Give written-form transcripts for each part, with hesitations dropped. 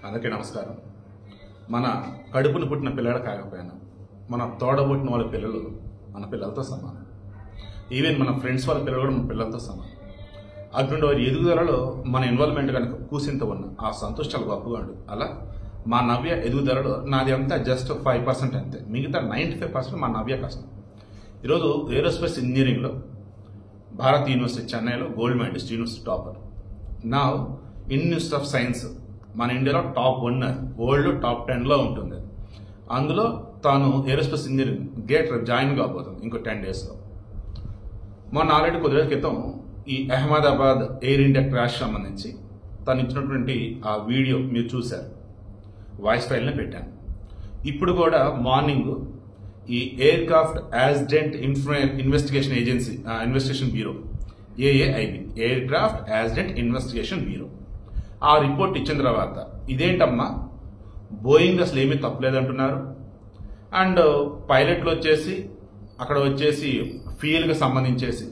అందరికీ నమస్కారం. మన కడుపును పుట్టిన పిల్లలు కాకపోయినా మన తోడబుట్టిన వాళ్ళ పిల్లలు మన పిల్లలతో సమానం. ఈవెన్ మన ఫ్రెండ్స్ వాళ్ళ పిల్లలు కూడా మన పిల్లలతో సమానం. అటువంటి వారి ఎదుగుదలలో మన ఇన్వాల్వ్మెంట్ కనుక కూసింత ఉన్న ఆ సంతోషాలు గొప్పగా ఉండు. అలా మా నవ్య ఎదుగుదలలో నాది అంతా జస్ట్ 5% అంతే. మిగతా 95% మా నవ్య కష్టం. ఈరోజు ఏరోస్పేస్ ఇంజనీరింగ్లో భారత్ యూనివర్సిటీ చెన్నైలో గోల్డ్ మెడలిస్ట్, యూనివర్సిటీ టాపర్. నా ఇన్స్టిట్యూట్ ఆఫ్ సైన్స్ మన ఇండియాలో టాప్ 1, వరల్డ్ టాప్ 10లో ఉంటుంది. అందులో తాను ఏరోస్పేస్ ఇంజనీరింగ్ గేట్ జాయిన్ కాబోతుంది ఇంకో 10 డేస్లో. మొన్న ఆల్రెడీ కొద్ది రోజుల క్రితం ఈ అహ్మదాబాద్ ఎయిర్ ఇండియా క్రాష్ సంబంధించి తను ఇచ్చినటువంటి ఆ వీడియో మీరు చూశారు. వాయిస్ ఫైల్ని పెట్టాను. ఇప్పుడు కూడా మార్నింగ్ ఈ air craft accident investigation agency investigation bureau AAIB, air craft accident investigation bureau, ఆ రిపోర్ట్ ఇచ్చిన తర్వాత ఇదేంటమ్మా బోయింగ్ అసలు ఏమీ తప్పలేదంటున్నారు, అండ్ పైలట్లు వచ్చేసి అక్కడ వచ్చేసి ఫ్యూయల్కి సంబంధించేసి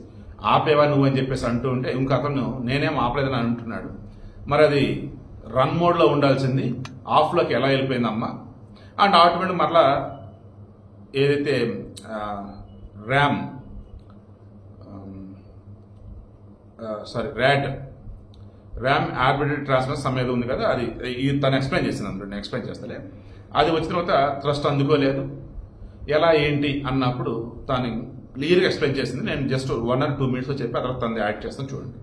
ఆపేవా నువ్వు అని చెప్పేసి అంటూ ఉంటే ఇంక అతను నేనేం ఆపలేదని అంటున్నాడు. మరి అది రన్ మోడ్లో ఉండాల్సింది ఆఫ్లోకి ఎలా వెళ్ళిపోయిందమ్మా? అండ్ ఆటోమేటిక్ మరలా ఏదైతే ర్యామ్ ఆర్బిటరీ ట్రాన్స్ఫర్ సమేది ఉంది కదా, అది తను ఎక్స్ప్లెయిన్ చేసింది. అందులో నేను ఎక్స్ప్లెయిన్ చేస్తలే. అది వచ్చిన తర్వాత థ్రస్ట్ అందుకోలేదు ఎలా ఏంటి అన్నప్పుడు తను క్లియర్గా ఎక్స్ప్లెయిన్ చేసింది. నేను జస్ట్ 1 or 2 minutes చెప్పి ఆ తర్వాత తను యాడ్ చేస్తాను చూడండి.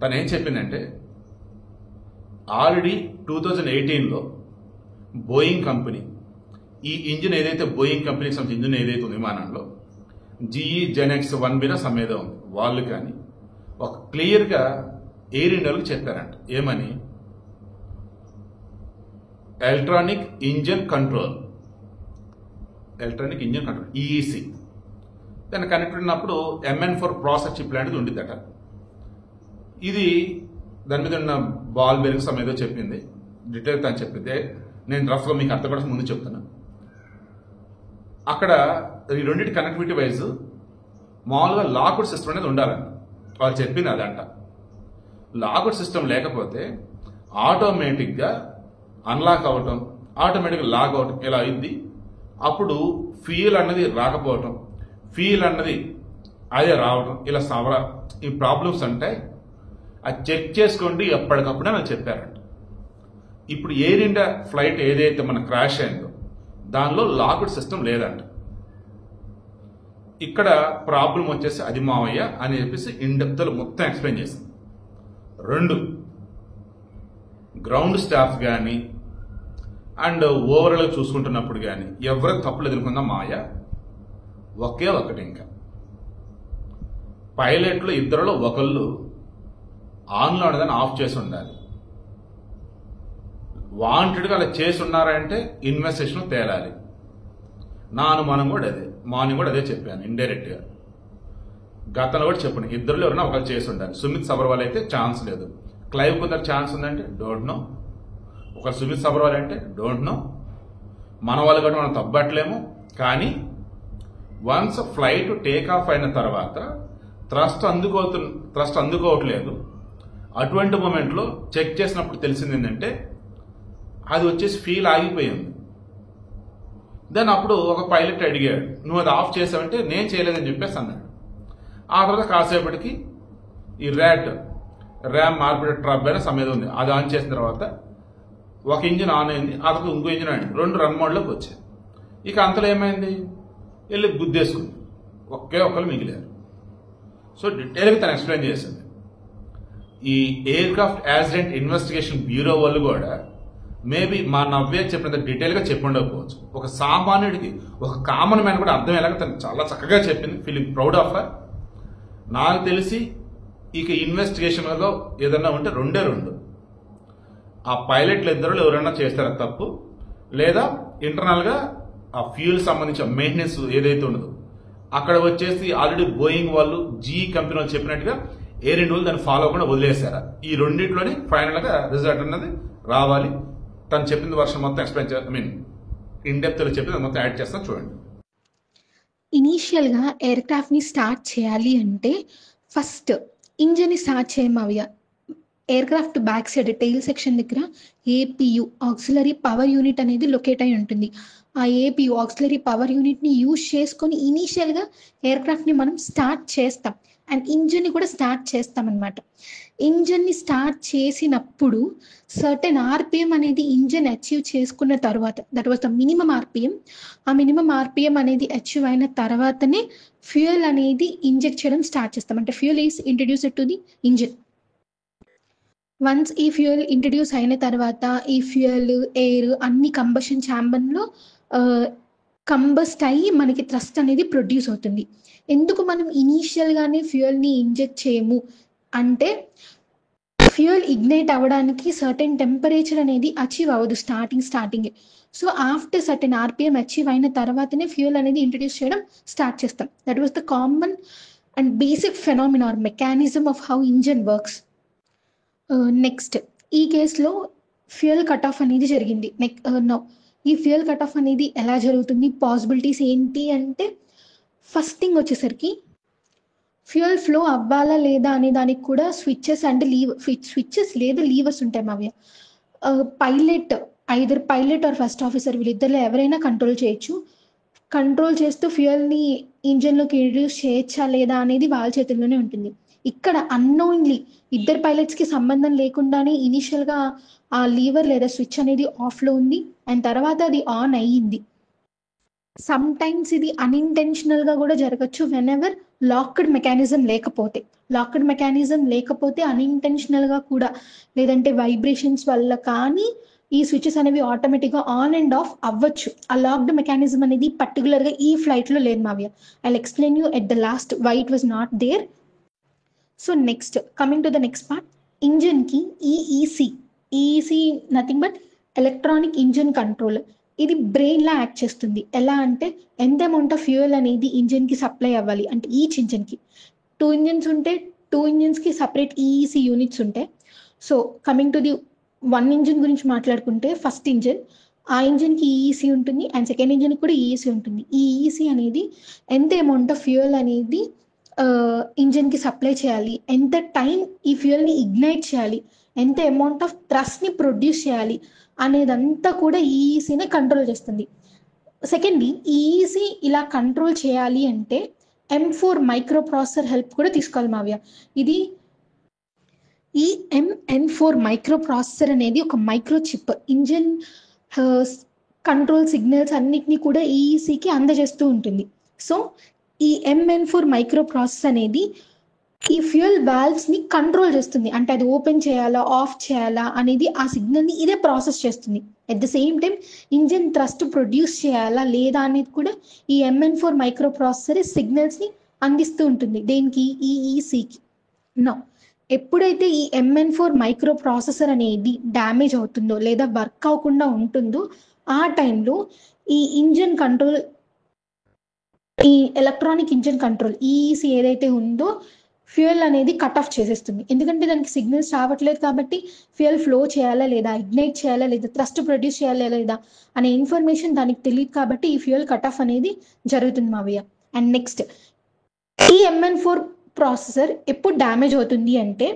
తను ఏం చెప్పిందంటే ఆల్రెడీ 2018లో బోయింగ్ కంపెనీ ఈ ఇంజిన్ ఏదైతే బోయింగ్ కంపెనీకి సంబంధించిన ఇంజిన్ ఏదైతే ఉంది విమానంలో GE Gen-X 1B సమేదో ఉంది, వాళ్ళు కానీ ఒక క్లియర్గా ఎయిర్ ఇండియాలకు చెప్పారంట. ఏమని? ఎలక్ట్రానిక్ ఇంజిన్ కంట్రోల్ EEC దాన్ని కనెక్ట్ ఉన్నప్పుడు MN4 ప్రాసెస్ చిప్ లాంటిది ఉండిద్దట. ఇది దాని మీద ఉన్న బాల్ బెరింగ్ సమేదో చెప్పింది, డీటెయిల్ తను చెప్పింది. నేను రఫ్గా మీకు అర్థపడాల్సి ముందు చెప్తాను. అక్కడ ఈ రెండింటి కనెక్టివిటీ వైజ్ మామూలుగా లాక్అవుట్ సిస్టమ్ అనేది ఉండాలంట. వాళ్ళు చెప్పింది అదంట. లాక్అవుట్ సిస్టమ్ లేకపోతే ఆటోమేటిక్గా అన్లాక్ అవటం, ఆటోమేటిక్గా లాక్ అవటం ఇలా అయింది. అప్పుడు ఫ్యూయల్ అన్నది రాకపోవటం, ఫ్యూయల్ అన్నది అదే రావటం, ఇలా ఈ ప్రాబ్లమ్స్ ఉంటాయి. అది చెక్ చేసుకోండి ఎప్పటికప్పుడు అని చెప్పారంట. ఇప్పుడు ఎయిర్ ఇండియా ఫ్లైట్ ఏదైతే మన క్రాష్ అయిందో దానిలో లాక్అవుట్ సిస్టమ్ లేదంట. ఇక్కడ ప్రాబ్లం వచ్చేసి అది మావయ్య అని చెప్పేసి ఇన్డెప్త్లో మొత్తం ఎక్స్ప్లెయిన్ చేసింది. 2 గ్రౌండ్ స్టాఫ్ కానీ అండ్ ఓవరాల్ చూసుకుంటున్నప్పుడు కానీ ఎవరికి తప్పులు ఎదుర్కొందా మాయ ఒకే ఒకటి. ఇంకా పైలట్లు ఇద్దరులో ఒకళ్ళు ఆన్లో ఉండదని ఆఫ్ చేసి ఉండాలి. వాంటెడ్గా అలా చేసి ఉన్నారంటే ఇన్వెస్టిగేషన్ తేలాలి. నా అనుమానం కూడా అదే. మార్నింగ్ కూడా అదే చెప్పాను ఇండైరెక్ట్గా. గతంలో కూడా చెప్పండి, ఇద్దరులో ఎవరైనా ఒకరు చేసి ఉండాలి. సుమిత్ సబర్వాల్ అయితే ఛాన్స్ లేదు. క్లైవ్ కొందరు ఛాన్స్ ఉందంటే డోంట్ నో. ఒక సుమిత్ సబర్వాల్ అంటే డోంట్ నో. మన వాళ్ళు కూడా మనం తప్పట్లేము. కానీ వన్స్ ఫ్లైట్ టేక్ ఆఫ్ అయిన తర్వాత థ్రస్ట్ అందుకోవట్లేదు. అటువంటి మూమెంట్లో చెక్ చేసినప్పుడు తెలిసింది ఏంటంటే అది వచ్చేసి ఫ్యూయల్ ఆగిపోయింది. దాన్ని అప్పుడు ఒక పైలట్ అడిగాడు, నువ్వు అది ఆఫ్ చేసావంటే నేను చేయలేదని చెప్పేసి అన్నాడు. ఆ తర్వాత కాసేపటికి ఈ ర్యామ్ ఆర్బిటర్ ట్రాప్ అయిన సమేది ఉంది, అది ఆన్ చేసిన తర్వాత ఒక ఇంజిన్ ఆన్ అయింది, ఆ తర్వాత ఇంకో ఇంజిన్ అయింది, 2 రన్ మోడ్లోకి వచ్చాయి. ఇక అంతలో ఏమైంది, వెళ్ళి గుద్దేసుకుంది, ఒకళ్ళు మిగిలారు. సో డీటెయిల్గా తను ఎక్స్ప్లెయిన్ చేసింది. ఈ air craft accident investigation bureau వాళ్ళు కూడా మేబీ మా నవ్వే చెప్పినంత డీటెయిల్గా చెప్పండకపోవచ్చు. ఒక సామాన్యుడికి, ఒక కామన్ మ్యాన్ కూడా అర్థమయ్యేలాగా తను చాలా చక్కగా చెప్పింది. Feeling proud of her. నాకు తెలిసి ఇక ఇన్వెస్టిగేషన్లో ఏదన్నా ఉంటే 2 ఆ పైలట్లు ఇద్దరు ఎవరైనా చేస్తారా తప్పు, లేదా ఇంటర్నల్గా ఆ ఫ్యూయల్ సంబంధించిన మెయింటెనెన్స్ ఏదైతే ఉండదో అక్కడ వచ్చేసి ఆల్రెడీ బోయింగ్ వాళ్ళు GE కంపెనీ వాళ్ళు చెప్పినట్టుగా ఎయిర్ ఇండియా వాళ్ళు దాన్ని ఫాలో అవ్వకుండా వదిలేశారా. ఈ రెండింటిలోని ఫైనల్గా రిజల్ట్ అన్నది రావాలి. తను చెప్పింది వర్షన్ మొత్తం ఎక్స్ప్లెయిన్ ఇన్డెప్త్లో చెప్పింది మొత్తం యాడ్ చేస్తాను చూడండి. ఇనీషియల్గా ఎయిర్ క్రాఫ్ట్ని స్టార్ట్ చేయాలి అంటే ఫస్ట్ ఇంజన్ని స్టార్ట్ చేయమవ్య aircraft back side tail section దగ్గర ఏపీయు ఆక్సిలరీ పవర్ యూనిట్ అనేది లొకేట్ అయి ఉంటుంది. ఆ ఏపీయు ఆక్సిలరీ పవర్ యూనిట్ని యూజ్ చేసుకొని ఇనీషియల్గా ఎయిర్ క్రాఫ్ట్ని మనం స్టార్ట్ చేస్తాం అండ్ ఇంజన్ని కూడా స్టార్ట్ చేస్తాం అనమాట. ఇంజన్ని స్టార్ట్ చేసినప్పుడు సర్టెన్ ఆర్పిఎం అనేది ఇంజన్ అచీవ్ చేసుకున్న తర్వాత, that was the minimum RPM. ఆ మినిమం ఆర్పిఎం అనేది అచీవ్ అయిన తర్వాతనే ఫ్యూయల్ అనేది ఇంజెక్ట్ చేయడం స్టార్ట్ చేస్తాం. అంటే fuel is introduced to the engine. Once ఈ ఫ్యూయల్ ఇంట్రడ్యూస్ అయిన తర్వాత ఈ ఫ్యూయల్ ఎయిర్ అన్ని కంబషన్ ఛాంబర్లో కంబస్ట్ అయ్యి మనకి థ్రస్ట్ అనేది ప్రొడ్యూస్ అవుతుంది. ఎందుకు మనం ఇనీషియల్గానే ఫ్యూయల్ని ఇంజెక్ట్ చేయము అంటే ఫ్యూయల్ ఇగ్నైట్ అవ్వడానికి సర్టెన్ టెంపరేచర్ అనేది అచీవ్ అవ్వదు starting. So after certain RPM achieve అయిన తర్వాతనే ఫ్యూయల్ అనేది ఇంట్రడ్యూస్ చేయడం స్టార్ట్ చేస్తాం. That was the common and basic phenomena or mechanism of how engine works. Next ఈ కేసులో ఫ్యూయల్ కట్ ఆఫ్ అనేది జరిగింది. ఈ ఫ్యూయల్ కట్ ఆఫ్ అనేది ఎలా జరుగుతుంది, పాసిబిలిటీస్ ఏంటి అంటే, ఫస్ట్ థింగ్ వచ్చేసరికి ఫ్యూయల్ ఫ్లో అవ్వాలా లేదా అనే దానికి కూడా స్విచ్చెస్ అండ్ స్విచ్చెస్ లేదా లీవర్స్ ఉంటాయి మావి. Pilot either pilot or first officer వీళ్ళిద్దరిలో ఎవరైనా కంట్రోల్ చేయొచ్చు. కంట్రోల్ చేస్తూ ఫ్యూయల్ని ఇంజన్లోకి ఇంట్రడ్యూస్ చేయొచ్చా లేదా అనేది వాళ్ళ చేతుల్లోనే ఉంటుంది. ఇక్కడ అన్నోయింగ్లీ ఇద్దరు పైలట్స్కి సంబంధం లేకుండానే ఇనీషియల్గా ఆ లీవర్ లేదా స్విచ్ అనేది ఆఫ్లో ఉంది అండ్ తర్వాత అది ఆన్ అయ్యింది. సమ్ టైమ్స్ ఇది అన్ఇంటెన్షనల్గా కూడా జరగచ్చు వెన్ ఎవర్ లాక్డ్ మెకానిజం లేకపోతే అన్ఇంటెన్షనల్గా కూడా, లేదంటే వైబ్రేషన్స్ వల్ల కానీ ఈ స్విచెస్ అనేవి ఆటోమేటిక్గా ఆన్ అండ్ ఆఫ్ అవ్వచ్చు. ఆ లాక్డ్ మెకానిజం అనేది పర్టికులర్గా ఈ ఫ్లైట్లో లేదు మావ్య. I will explain you at the last why it was not there. So next coming to the next part, ఇంజన్కి EEC nothing but electronic engine control. ఇది బ్రెయిన్లా యాక్ట్ చేస్తుంది. ఎలా అంటే ఎంత అమౌంట్ ఆఫ్ ఫ్యూయల్ అనేది ఇంజన్కి సప్లై అవ్వాలి అంటే ఈచ్ ఇంజన్కి 2 ఇంజన్స్ ఉంటే 2 ఇంజన్స్కి సపరేట్ ఈఈసి యూనిట్స్ ఉంటాయి. So coming to the 1 engine గురించి మాట్లాడుకుంటే, ఫస్ట్ ఇంజన్ ఆ ఇంజన్కి ఈఈసి ఉంటుంది అండ్ సెకండ్ ఇంజన్కి కూడా ఈఈసి ఉంటుంది. ఈ ఈఈసి అనేది ఎంత అమౌంట్ ఆఫ్ ఫ్యూయల్ అనేది ఇంజన్కి సప్లై చేయాలి, ఎంత టైం ఈ ఫ్యూయల్ని ఇగ్నైట్ చేయాలి, ఎంత అమౌంట్ ఆఫ్ థ్రస్ట్ని ప్రొడ్యూస్ చేయాలి అనేదంతా కూడా ఈఈసీనే కంట్రోల్ చేస్తుంది. సెకండ్లీ ఈఈసీ ఇలా కంట్రోల్ చేయాలి అంటే M4 మైక్రో ప్రాసెసర్ హెల్ప్ కూడా తీసుకోవాలి మావ్య. ఇది ఈ MN4 మైక్రో ప్రాసెసర్ అనేది ఒక micro chip engine control signals అన్నిటినీ కూడా ఈఈసీకి అందజేస్తూ ఉంటుంది. సో ఈ MN4 మైక్రో ప్రాసెస్ అనేది ఈ ఫ్యూయల్ వాల్వ్స్ని కంట్రోల్ చేస్తుంది. అంటే అది ఓపెన్ చేయాలా ఆఫ్ చేయాలా అనేది ఆ సిగ్నల్ని ఇదే ప్రాసెస్ చేస్తుంది. At the same time engine thrust produce చేయాలా లేదా అనేది కూడా ఈ MN4 మైక్రో ప్రాసెసర్ సిగ్నల్స్ని అందిస్తూ ఉంటుంది. దేనికి? ఈఈసీకి. నో, ఎప్పుడైతే ఈ MN4 మైక్రో ప్రాసెసర్ అనేది డ్యామేజ్ అవుతుందో లేదా వర్క్ అవ్వకుండా ఉంటుందో ఆ టైంలో ఈ ఇంజన్ కంట్రోల్, ఈ ఎలక్ట్రానిక్ ఇంజన్ కంట్రోల్ ఈఈసీ ఏదైతే ఉందో ఫ్యూయల్ అనేది కట్ ఆఫ్ చేసేస్తుంది. ఎందుకంటే దానికి సిగ్నల్స్ రావట్లేదు కాబట్టి ఫ్యూయల్ ఫ్లో చేయాలా లేదా, ఇగ్నైట్ చేయాలా లేదా, థ్రస్ట్ ప్రొడ్యూస్ చేయాలా లేదా అనే ఇన్ఫర్మేషన్ దానికి తెలియదు కాబట్టి ఈ ఫ్యూయల్ కట్ ఆఫ్ అనేది జరుగుతుంది మావయ్య. అండ్ నెక్స్ట్ ఈ MN4 ప్రాసెసర్ ఎప్పుడు డ్యామేజ్ అవుతుంది అంటే,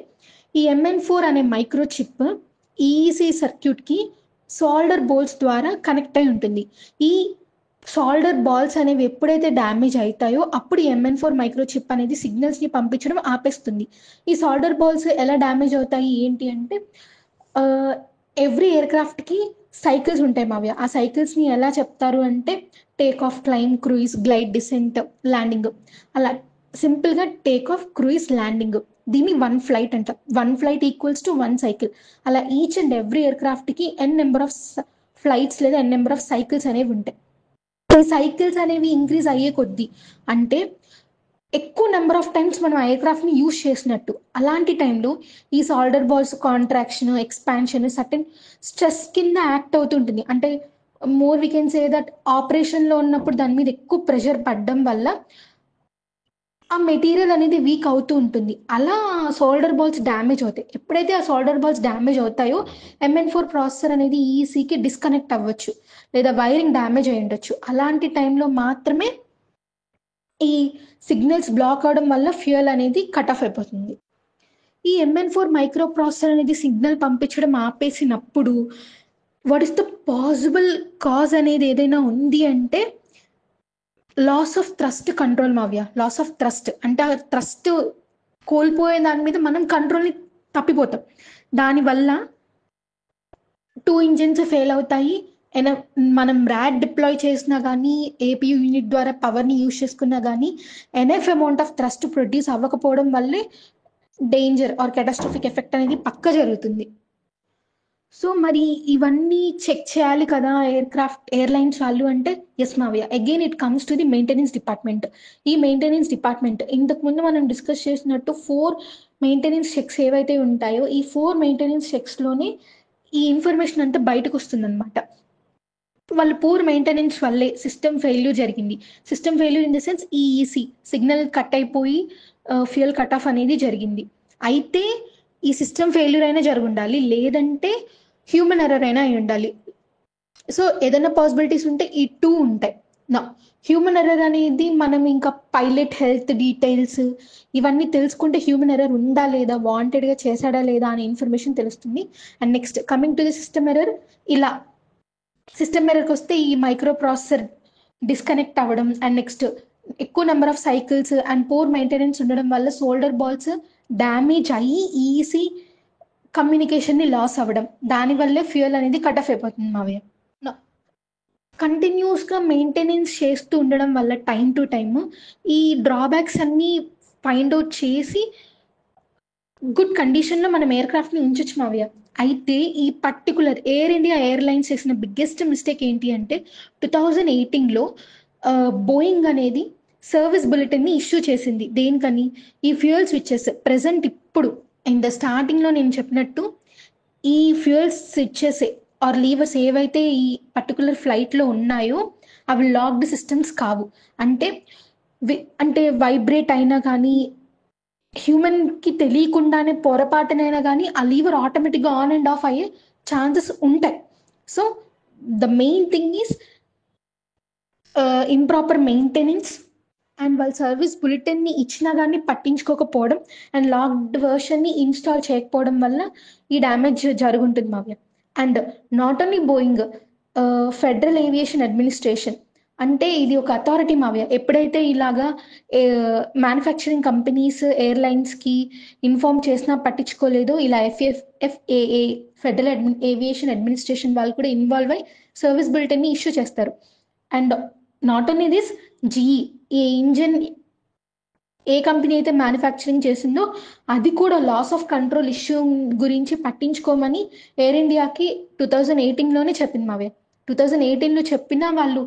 ఈ MN4 అనే మైక్రో చిప్ ఈఈసీ సర్క్యూట్కి సాల్డర్ బోల్స్ ద్వారా కనెక్ట్ అయి ఉంటుంది. ఈ సాల్డర్ బాల్స్ అనేవి ఎప్పుడైతే డ్యామేజ్ అవుతాయో అప్పుడు MN4 మైక్రో చిప్ అనేది సిగ్నల్స్ని పంపించడం ఆపేస్తుంది. ఈ సాల్డర్ బాల్స్ ఎలా డ్యామేజ్ అవుతాయి ఏంటి అంటే, ఎవ్రీ ఎయిర్క్రాఫ్ట్కి సైకిల్స్ ఉంటాయి మావ్య. ఆ సైకిల్స్ని ఎలా చెప్తారు అంటే take off, climb, cruise, glide, descent, landing. అలా సింపుల్గా టేక్ ఆఫ్, క్రూయిజ్, ల్యాండింగ్, దీన్ని 1 ఫ్లైట్ అంట. 1 ఫ్లైట్ ఈక్వల్స్ టు 1 సైకిల్. అలా ఈచ్ అండ్ ఎవ్రీ ఎయిర్క్రాఫ్ట్కి n నెంబర్ ఆఫ్ ఫ్లైట్స్ లేదా n నెంబర్ ఆఫ్ సైకిల్స్ అనేవి ఉంటాయి. ఈ సైకిల్స్ అనేవి ఇంక్రీజ్ అయ్యే కొద్దీ, అంటే ఎక్కువ నెంబర్ ఆఫ్ టైమ్స్ మనం ఎయిర్క్రాఫ్ట్ని యూజ్ చేసినట్టు, అలాంటి టైంలో ఈ solder balls contraction, expansion certain stress కింద యాక్ట్ అవుతుంటుంది. అంటే more we can say that ఆపరేషన్లో ఉన్నప్పుడు దాని మీద ఎక్కువ ప్రెషర్ పడడం వల్ల ఆ మెటీరియల్ అనేది వీక్ అవుతూ ఉంటుంది. అలా సోల్డర్ బాల్స్ డ్యామేజ్ అవుతాయి. ఎప్పుడైతే ఆ సోల్డర్ బాల్స్ డ్యామేజ్ అవుతాయో MN4 ప్రాసెసర్ అనేది ఈఈసీకి డిస్కనెక్ట్ అవ్వచ్చు లేదా వైరింగ్ డ్యామేజ్ అయి ఉండొచ్చు. అలాంటి టైంలో మాత్రమే ఈ సిగ్నల్స్ బ్లాక్ అవడం వల్ల ఫ్యూయల్ అనేది కట్ ఆఫ్ అయిపోతుంది. ఈ MN4 మైక్రో ప్రాసెసర్ అనేది సిగ్నల్ పంపించడం ఆపేసినప్పుడు what is the possible cause అనేది ఏదైనా ఉంది అంటే లాస్ ఆఫ్ థ్రస్ట్ కంట్రోల్ మావ్య. లాస్ ఆఫ్ థ్రస్ట్ అంటే ఆ థ్రస్ట్ కోల్పోయే దాని మీద మనం కంట్రోల్ని తప్పిపోతాం. దానివల్ల 2 ఇంజిన్స్ ఫెయిల్ అవుతాయి. మనం ర్యాడ్ డిప్లాయ్ చేసినా కానీ APU యూనిట్ ద్వారా పవర్ని యూజ్ చేసుకున్నా కానీ enough amount of thrust produce అవ్వకపోవడం వల్లే డేంజర్ ఆర్ కెటాస్ట్రోఫిక్ ఎఫెక్ట్ అనేది పక్క జరుగుతుంది. సో మరి ఇవన్నీ చెక్ చేయాలి కదా ఎయిర్లైన్స్ వాళ్ళు అంటే ఎస్ మావయ్య. Again it comes to the maintenance department. ఈ మెయింటెనెన్స్ డిపార్ట్మెంట్ ఇంతకుముందు మనం డిస్కస్ చేసినట్టు 4 మెయింటెనెన్స్ చెక్స్ ఏవైతే ఉంటాయో ఈ 4 మెయింటెనెన్స్ చెక్స్లోనే ఈ ఇన్ఫర్మేషన్ అంతా బయటకు వస్తుందన్నమాట. వాళ్ళు పూర్ మెయింటెనెన్స్ వల్లే సిస్టమ్ ఫెయిల్యూర్ జరిగింది. System failure in the sense EEC signal cut అయిపోయి ఫ్యూయల్ కట్ ఆఫ్ అనేది జరిగింది. అయితే ఈ సిస్టమ్ ఫెయిల్యూర్ అయినా జరుగుండాలి, లేదంటే హ్యూమన్ ఎర్రర్ అయినా అయి ఉండాలి. సో ఏదైనా పాసిబిలిటీస్ ఉంటే ఈ 2 ఉంటాయి. నా హ్యూమన్ ఎర్రర్ అనేది మనం ఇంకా పైలట్ హెల్త్ డీటెయిల్స్ ఇవన్నీ తెలుసుకుంటే హ్యూమన్ ఎర్రర్ ఉందా లేదా, వాంటెడ్గా చేశాడా లేదా అనే ఇన్ఫర్మేషన్ తెలుస్తుంది. And next coming to the system error, ఇలా సిస్టమ్ ఎర్రర్కి వస్తే ఈ మైక్రో ప్రాసెసర్ డిస్కనెక్ట్ అవ్వడం అండ్ నెక్స్ట్ ఎక్కువ number of cycles and poor maintenance ఉండడం వల్ల సోల్డర్ బాల్స్ డ్యామేజ్ అయ్యి ఈసీ కమ్యూనికేషన్ని లాస్ అవ్వడం, దానివల్లే ఫ్యూయల్ అనేది కట్ ఆఫ్ అయిపోతుంది మావయ్య. కంటిన్యూస్గా మెయింటెనెన్స్ చేస్తూ ఉండడం వల్ల టైం టు టైమ్ ఈ డ్రాబ్యాక్స్ అన్నీ ఫైండ్ అవుట్ చేసి గుడ్ కండిషన్లో మనం ఎయిర్క్రాఫ్ట్ని ఉంచొచ్చు మావయ్య. అయితే ఈ పర్టికులర్ ఎయిర్ ఇండియా ఎయిర్లైన్స్ చేసిన బిగ్గెస్ట్ మిస్టేక్ ఏంటి అంటే 2018లో బోయింగ్ అనేది సర్వీస్ బులెటిన్ని ఇష్యూ చేసింది. దేనికని? ఈ ఫ్యూయల్ స్విచెస్ ప్రెసెంట్ ఇప్పుడు ఇన్ ద స్టార్టింగ్లో నేను చెప్పినట్టు ఈ ఫ్యూయల్ స్విచెస్ ఆర్ లీవర్స్ ఏవైతే ఈ పర్టికులర్ ఫ్లైట్లో ఉన్నాయో అవి లాక్డ్ సిస్టమ్స్ కావు. అంటే వైబ్రేట్ అయినా కానీ హ్యూమన్కి తెలియకుండానే పొరపాటునైనా కానీ ఆ లీవర్ ఆటోమేటిక్గా ఆన్ అండ్ ఆఫ్ అయ్యే ఛాన్సెస్ ఉంటాయి. So the main thing is improper maintenance and వాళ్ళ సర్వీస్ బులెటిన్ని ఇచ్చినా కానీ పట్టించుకోకపోవడం అండ్ లాక్డ్ వర్షన్ని ఇన్స్టాల్ చేయకపోవడం వల్ల ఈ డ్యామేజ్ జరుగుంటుంది మావయ్య. And not only Boeing, federal aviation administration అంటే ఇది ఒక అథారిటీ మావయ్య. ఎప్పుడైతే ఇలాగా మ్యానుఫ్యాక్చరింగ్ కంపెనీస్ ఎయిర్లైన్స్కి ఇన్ఫార్మ్ చేసినా పట్టించుకోలేదో, ఇలా FAA ఫెడరల్ ఏవియేషన్ అడ్మినిస్ట్రేషన్ వాళ్ళు కూడా ఇన్వాల్వ్ అయ్యి సర్వీస్ బులెటిన్ని ఇష్యూ చేస్తారు. And not only this, GE ఈ ఇంజన్ ఏ కంపెనీ అయితే మ్యానుఫ్యాక్చరింగ్ చేసిందో అది కూడా లాస్ ఆఫ్ కంట్రోల్ ఇష్యూ గురించి పట్టించుకోమని ఎయిర్ ఇండియాకి 2018లోనే చెప్పింది మావయ్య. 2018లో చెప్పినా వాళ్ళు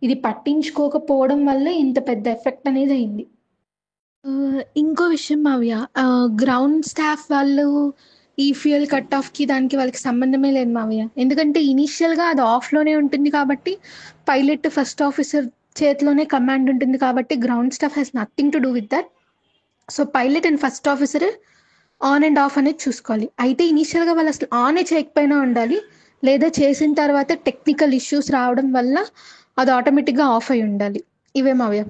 ఇది పట్టించుకోకపోవడం వల్ల ఇంత పెద్ద ఎఫెక్ట్ అనేది అయింది. ఇంకో విషయం మావయ్య, గ్రౌండ్ స్టాఫ్ వాళ్ళు ఈ ఫ్యూయల్ కట్ ఆఫ్కి దానికి వాళ్ళకి సంబంధమే లేదు మావయ్య. ఎందుకంటే ఇనీషియల్గా అది ఆఫ్లోనే ఉంటుంది కాబట్టి పైలట్ ఫస్ట్ ఆఫీసర్ చేతిలోనే కమాండ్ ఉంటుంది కాబట్టి ground staff has nothing to do with that. So pilot and first officer on and of అనేది చూసుకోవాలి. అయితే ఇనీషియల్గా వాళ్ళు అసలు ఆనే చేయకపోయినా ఉండాలి, లేదా చేసిన తర్వాత టెక్నికల్ ఇష్యూస్ రావడం వల్ల అది ఆటోమేటిక్గా ఆఫ్ అయి ఉండాలి. ఇవే మావయ్య.